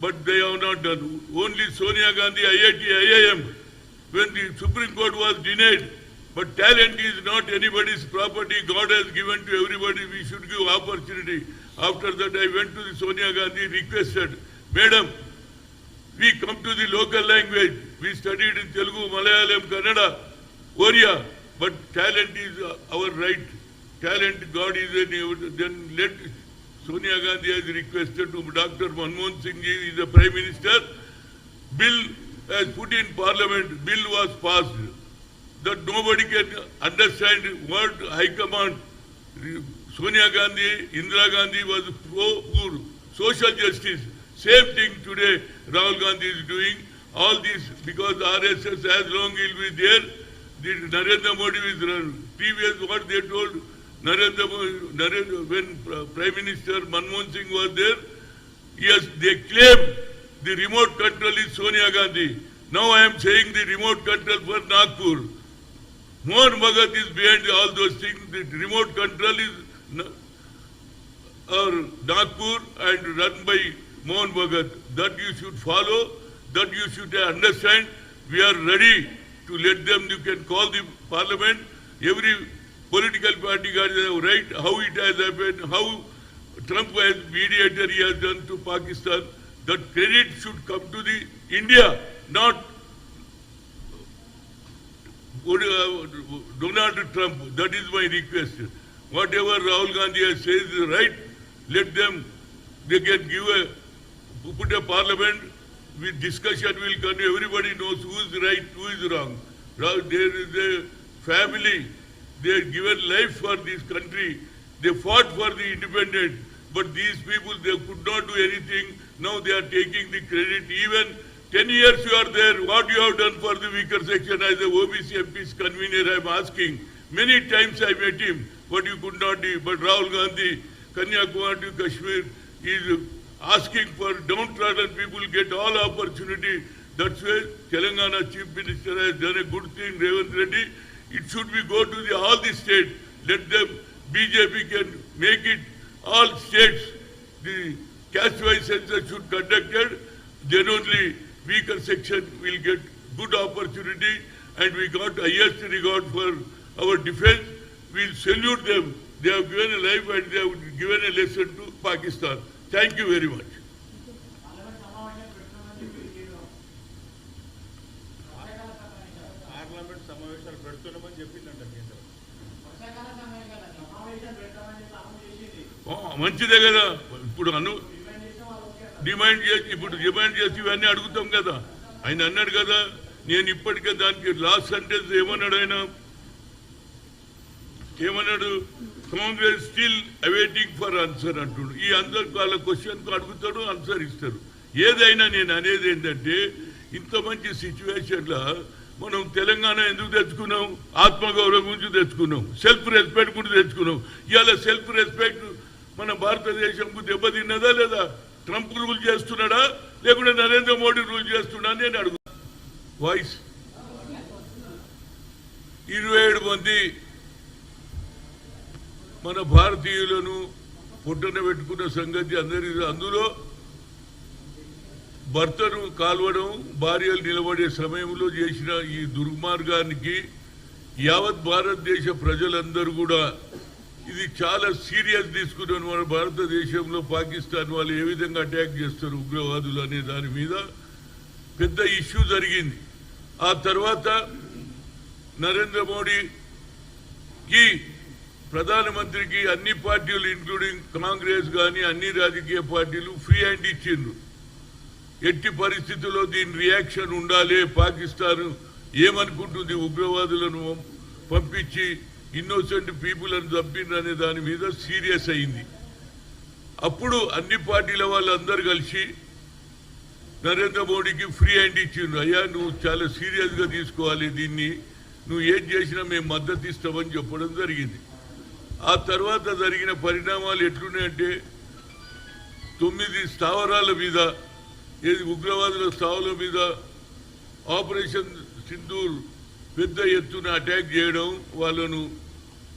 but they have not done. Only Sonia Gandhi, IIT, IIM, when the Supreme Court was denied. But talent is not anybody's property. God has given to everybody. We should give opportunity. After that, I went to the Sonia Gandhi, requested, Madam, we come to the local language. We studied in Telugu, Malayalam, Kannada, Oriya. But talent is our right. Talent, God is in. Then let Sonia Gandhi has requested to Dr. Manmohan Singh ji, is the Prime Minister. Bill has put in Parliament. Bill was passed. That nobody can understand what High Command. Sonia Gandhi, Indira Gandhi was pro social justice. Same thing today Rahul Gandhi is doing. All this because RSS as long it will be there, the Narendra Modi is run. Previous what they told Narendra when Prime Minister Manmohan Singh was there, yes, they claim the remote control is Sonia Gandhi. Now I am saying the remote control for Nagpur. Mohan Bhagat is behind all those things. The remote control is Nagpur and run by Mohan Bhagat. That you should follow, that you should understand. We are ready to let them, you can call the Parliament. Every political party got a right, how it has happened, how Trump as mediator he has done to Pakistan. That credit should come to the India, not Donald Trump. That is my request. Whatever Rahul Gandhi has said is right. Let them, they can give put a parliament with discussion will continue. Everybody knows who is right, who is wrong. There is a family. They have given life for this country. They fought for the independence. But these people, they could not do anything. Now they are taking the credit. Even 10 years you are there, what you have done for the weaker section as a OBC MP's convener, I am asking. Many times I met him, what you could not do. But Rahul Gandhi, Kanyakumari to Kashmir, is asking for downtrodden people get all opportunity. That's why Telangana Chief Minister has done a good thing, Revanth Reddy. It should be go to all the states. Let them, BJP can make it all states. The caste-wise census should be conducted. Then only weaker section will get good opportunity, and we got highest regard for our defense. We'll salute them. They have given a life and they have given a lesson to Pakistan. Thank you very much. మంచిదే కదా ఇప్పుడు demand చేసి ఇవన్నీ అడుగుతాం కదా. ఆయన అన్నాడు కదా, నేను ఇప్పటికే దానికి లాస్ట్ సెంటెన్స్ ఏమన్నాడు ఆయన, ఏమన్నాడు, Congress still awaiting for answer అంటుడు. ఈ అందరు వాళ్ళ క్వశ్చన్ అడుగుతాడు, ఆన్సర్ ఇస్తారు. ఏదైనా నేను అనేది ఏంటంటే, ఇంత మంచి సిచ్యువేషన్లో మనం తెలంగాణ ఎందుకు తెచ్చుకున్నాం? ఆత్మగౌరవం గురించి తెచ్చుకున్నాం, సెల్ఫ్ రెస్పెక్ట్ గురించి తెచ్చుకున్నాం. ఇవాళ సెల్ఫ్ రెస్పెక్ట్ మన భారతదేశంకు దెబ్బతిన్నదా లేదా? ట్రంప్ రూల్ చేస్తున్నాడా లేకుంటే నరేంద్ర మోడీ రూల్ చేస్తున్నా నేను అడుగుతా. వాయిస్ 27 మంది మన భారతీయులను పొట్టన పెట్టుకున్న సంగతి అందరికీ. అందులో భర్తను కాల్వడం, భార్యలు నిలబడే సమయంలో చేసిన ఈ దుర్మార్గానికి యావత్ భారతదేశ ప్రజలందరూ కూడా ఇది చాలా సీరియస్ తీసుకున్నాను. మన భారతదేశంలో పాకిస్తాన్ వాళ్ళు ఏ విధంగా అటాక్ చేస్తారు ఉగ్రవాదులు అనే దాని మీద పెద్ద ఇష్యూ జరిగింది. ఆ తర్వాత నరేంద్ర మోడీకి, ప్రధానమంత్రికి అన్ని పార్టీలు ఇంక్లూడింగ్ కాంగ్రెస్ కానీ అన్ని రాజకీయ పార్టీలు ఫ్రీ హ్యాండ్ ఇచ్చిండ్రు. ఎట్టి పరిస్థితుల్లో దీని రియాక్షన్ ఉండాలి. పాకిస్తాన్ ఏమనుకుంటుంది, ఉగ్రవాదులను పంపించి ఇన్నోసెంట్ పీపుల్ అని చంపిండ్రు అనే దాని మీద సీరియస్ అయింది. అప్పుడు అన్ని పార్టీల వాళ్ళందరూ కలిసి నరేంద్ర మోడీకి ఫ్రీ హ్యాండ్ ఇచ్చిండ్రు. అయ్యా నువ్వు చాలా సీరియస్గా తీసుకోవాలి దీన్ని, నువ్వు ఏం చేసినా మేము మద్దతు ఇస్తామని చెప్పడం జరిగింది. ఆ తర్వాత జరిగిన పరిణామాలు ఎట్లున్నాయంటే, 9 స్థావరాల మీద, ఏది ఉగ్రవాదుల స్థావరాల మీద ఆపరేషన్ సింధూర్ పెద్ద ఎత్తున అటాక్ చేయడం, వాళ్ళను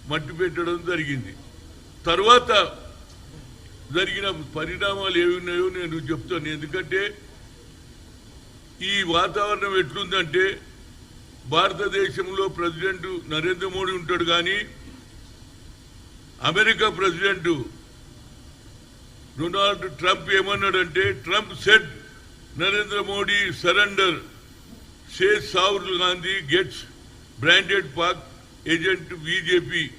మట్టి పెట్టడం జరిగింది. తర్వాత జరిగిన పరిణామాలు ఏమి ఉన్నాయో నేను చెప్తాను. ఎందుకంటే ఈ వాతావరణం ఎట్లుందంటే భారతదేశంలో ప్రెసిడెంట్ నరేంద్ర మోడీ ఉంటాడు, కానీ అమెరికా ప్రెసిడెంట్ డొనాల్డ్ ట్రంప్ ఏమన్నాడంటే, Trump said Narendra Modi surrender, says Rahul Gandhi gets branded Pak agent BJP.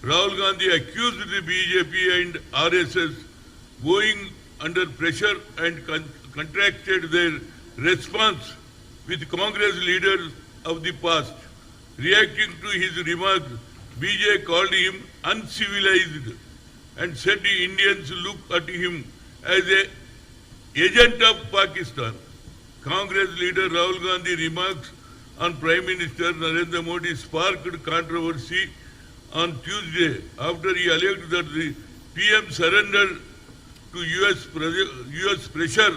Rahul Gandhi accused the BJP and RSS going under pressure and contracted their response with Congress leaders of the past. Reacting to his remarks, BJ called him uncivilized and said the Indians look at him as an agent of Pakistan. Congress leader Rahul Gandhi remarks on Prime Minister Narendra Modi sparked controversy on Tuesday after he alleged that the PM surrendered to US pressure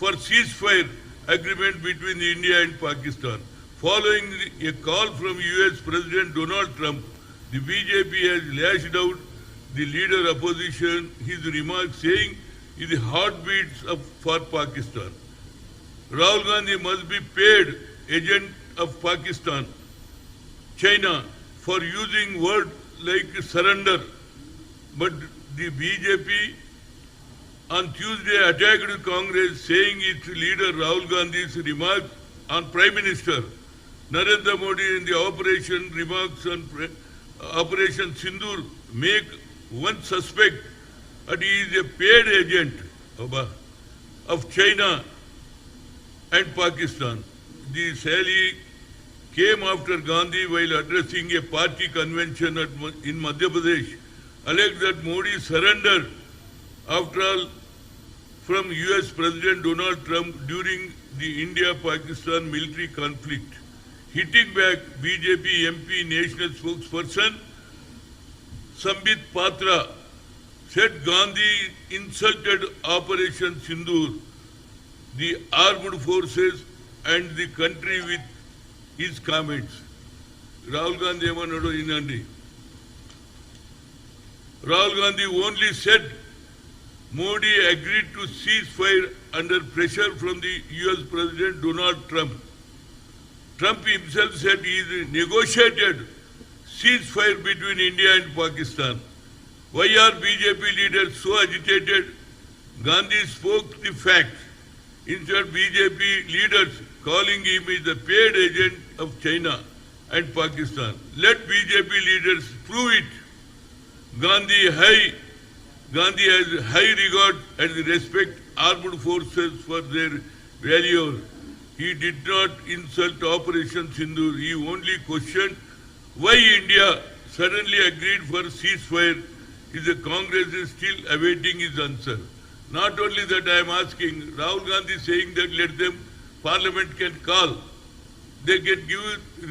for ceasefire agreement between India and Pakistan. Following a call from US President Donald Trump, the BJP has lashed out the leader opposition his remarks, saying it is heartbeats for Pakistan. Rahul Gandhi must be paid agent of Pakistan, China, for using words like surrender. But the BJP on Tuesday attacked Congress, saying its leader Rahul Gandhi's remarks on Prime Minister Narendra Modi in the remarks on Operation Sindoor make one suspect that he is a paid agent of China and Pakistan. The sally came after Gandhi, while addressing a party convention in Madhya Pradesh, alleged that Modi surrendered after all from US President Donald Trump during the India-Pakistan military conflict. Hitting back, BJP MP national spokesperson Sambit Patra said Gandhi insulted Operation Sindoor, the armed forces and the country with his comments. Rahul Gandhi emanadu inandi. Rahul Gandhi only said Modi agreed to ceasefire under pressure from the US President Donald Trump. Trump himself said he negotiated ceasefire between India and Pakistan. Why are BJP leaders so agitated? Gandhi spoke the facts. Instead, BJP leaders calling him is the paid agent of China and Pakistan. Let BJP leaders prove it. Gandhi has high regard and respect armed forces for their valor. He did not insult Operation Sindoor. He only questioned why India suddenly agreed for ceasefire. The Congress is still awaiting his answer. Not only that, I am asking, Rahul Gandhi saying that let them, Parliament can call, they can give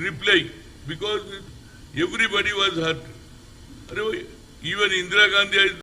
reply, because everybody was hurt. Even Indira Gandhi